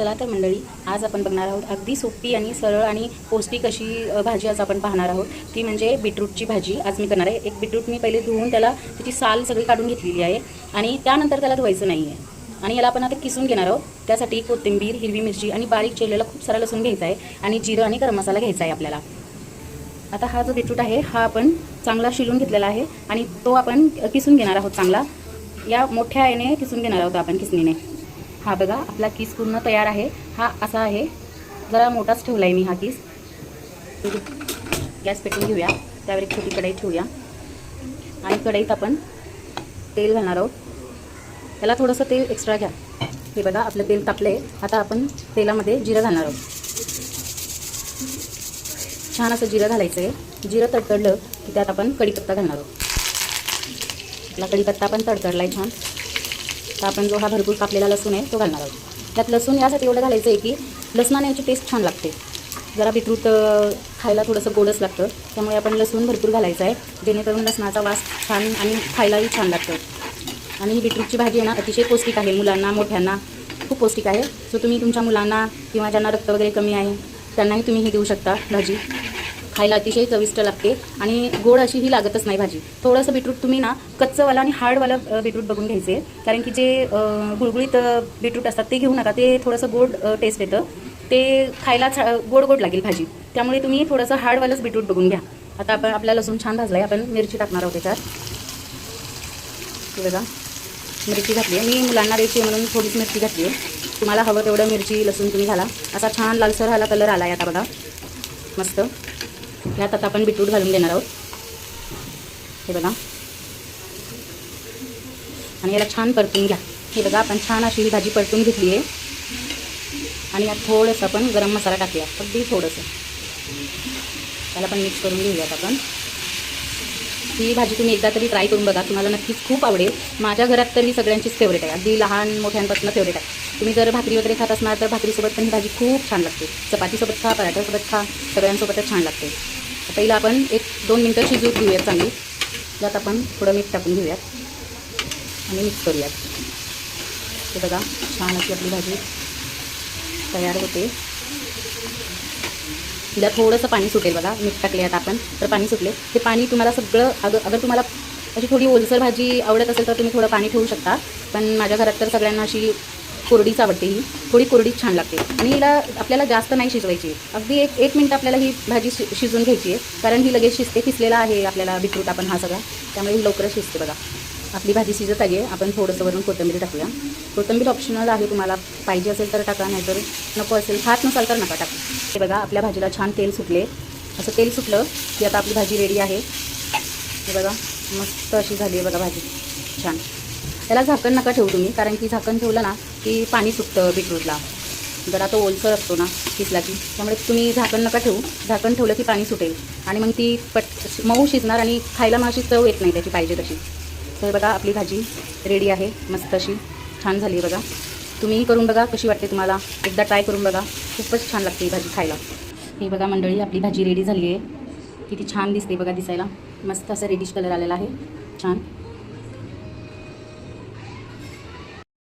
चला तर मंडळी, आज आपण बघणार आहोत अगदी सोपी आणि सरळ आणि पौष्टिक अशी भाजी आज आपण पाहणार आहोत। ती म्हणजे बीटरूटची भाजी आज मी करणार आहे। एक बीटरूट मी पहिले धुवून त्याला त्याची साल सगळी काढून घेतलेली आहे आणि त्यानंतर त्याला धुवायचं नाही आहे आणि याला आपण आता किसून घेणार आहोत। त्यासाठी कोथिंबीर, हिरवी मिरची आणि बारीक चिरलेला खूप सारा लसूण घ्यायचा आहे आणि जिरं आणि गरम मसाला घ्यायचा आहे आपल्याला। आता हा जो बीटरूट आहे हा आपण चांगला शिलून घेतलेला आहे आणि तो आपण किसून घेणार आहोत। चांगला या मोठ्या याने किसून घेणार आहोत आपण किसणीने। हा बघा आपला किस पूर्ण तयार आहे। हा असा आहे, जरा मोठाच ठेवला आहे मी हा किस। गॅस पेटवून घेऊया, त्यावर एक छोटी कढई ठेवूया आणि कढईत आपण तेल घालणार आहोत। त्याला थोडंसं तेल एक्स्ट्रा घ्या। हे बघा आपलं तेल तापले। आता आपण तेलामध्ये जिरं घालणार आहोत। छान असं जिरं घालायचं आहे। जिरं तडतडलं की त्यात आपण कढीपत्ता घालणार आहोत। आपला कढीपत्ता पण तडतडला आहे छान। तर आपण जो हा भरपूर कापलेला लसूण आहे तो घालणार आहोत। त्यात लसूण यासाठी एवढं घालायचं आहे की लसणाने याची टेस्ट छान लागते। जरा बीटरूट खायला थोडंसं गोडच लागतं, त्यामुळे आपण लसूण भरपूर घालायचं आहे, जेणेकरून लसणाचा वास छान आणि खायलाही छान लागतं। आणि ही बीटरूटची भाजी आहे ना, अतिशय पौष्टिक आहे। मुलांना, मोठ्यांना खूप पौष्टिक आहे। सो तुम्ही तुमच्या मुलांना किंवा ज्यांना रक्त वगैरे कमी आहे त्यांनाही तुम्ही ही देऊ शकता भाजी। खायला अतिशय चविष्ट लागते आणि गोड अशी ही लागतच नाही भाजी। थोडंसं बीटरूट तुम्ही ना कच्चंवाला आणि हार्डवाला बीटरूट बघून घ्यायचे, कारण की जे गुळगुळीत बीटरूट असतात ते घेऊ नका। ते थोडंसं गोड टेस्ट येतं, ते खायला गोड गोड लागेल भाजी। त्यामुळे तुम्ही थोडंसं हार्डवालंच बीटरूट बघून घ्या। आता आपण आपला लसूण छान भाजला आहे, आपण मिरची टाकणार आहोत त्याच्यात। बघा मिरची घातली आहे मी, मुलांना द्यायची म्हणून थोडीच मिरची घातली आहे। तुम्हाला हवं तेवढं मिरची लसूण तुम्ही घाला। असा छान लालसर हाला कलर आला आहे आता बघा मस्त। यात आता आपण बीटरूट घालून देणार आहोत। हे बघा आणि याला छान परतून घ्या। हे बघा आपण छान अशी ही भाजी परतून घेतली आहे आणि यात थोडंसं आपण गरम मसाला टाकूया, अगदी थोडंसं। त्याला पण मिक्स करून घेऊयात आपण। ही भाजी तुम्ही एकदा तरी ट्राय करून बघा, तुम्हाला नक्कीच खूप आवडेल। माझ्या घरात तर ही सगळ्यांचीच फेवरेट आहे, अगदी लहान मोठ्यांपासून फेवरेट आहे। तुम्ही जर भाकरी वगैरे खात असणार तर भाकरीसोबत पण ही भाजी खूप छान लागते। चपातीसोबत खा, पराठ्यासोबत खा, सगळ्यांसोबतच छान लागते। पहिला आपण 1-2 मिनटं शिजवून घेऊयात चांगली। त्यात आपण थोडं मीठ टाकून घेऊयात आणि मिक्स करूयात। हे बघा छान अशी आपली भाजी तयार होते। तिला थोडंसं पाणी सुटेल बघा, मीठ टाकले आता आपण तर पाणी सुटले। ते पाणी तुम्हाला सगळं अगर तुम्हाला अशी थोडी ओलसर भाजी आवडत असेल तर तुम्ही थोडं पाणी ठेवू शकता, पण माझ्या घरात तर सगळ्यांना अशी कोरडीच आवडते। ही थोडी कोरडीच छान लागते आणि हिला आपल्याला जास्त नाही शिजवायची, अगदी एक मिनिट आपल्याला ही भाजी शिजवून घ्यायची आहे, कारण ही लगेच शिजते। किसलेला आहे आपल्याला बीटरूट आपण हा सगळा, त्यामुळे ही लवकरच शिजते बघा। आपली भाजी शिजत आली आहे, आपण थोडंसं वरून कोथिंबीर टाकूया। कोथिंबीर ऑप्शनल आहे, तुम्हाला पाहिजे असेल तर टाका, नाहीतर नको असेल, खात नसाल तर नका टाका। हे बघा आपल्या भाजीला छान तेल सुटले। असं तेल सुटलं की आता आपली भाजी रेडी आहे। हे बघा मस्त अशी झाली आहे बघा भाजी छान। त्याला झाकण नका ठेवू तुम्ही, कारण की झाकण ठेवलं ना की पाणी सुटतं बीटरूटला, जरा तो ओलसर असतो ना किसला की, त्यामुळे तुम्ही झाकण नका ठेवू। झाकण ठेवलं की पाणी सुटेल आणि मग ती मऊ शिजणार आणि खायला मग अशी चव येत नाही त्याची पाहिजे तशी। तर बघा आपली भाजी रेडी आहे, मस्त अशी छान झाली आहे बघा। तुम्हीही करून बघा कशी वाटते तुम्हाला, एकदा ट्राय करून बघा, खूपच छान लागते ही भाजी खायला। हे बघा मंडळी आपली भाजी रेडी झाली आहे, किती छान दिसते बघा दिसायला, मस्त असं रेडिश कलर आलेला आहे छान।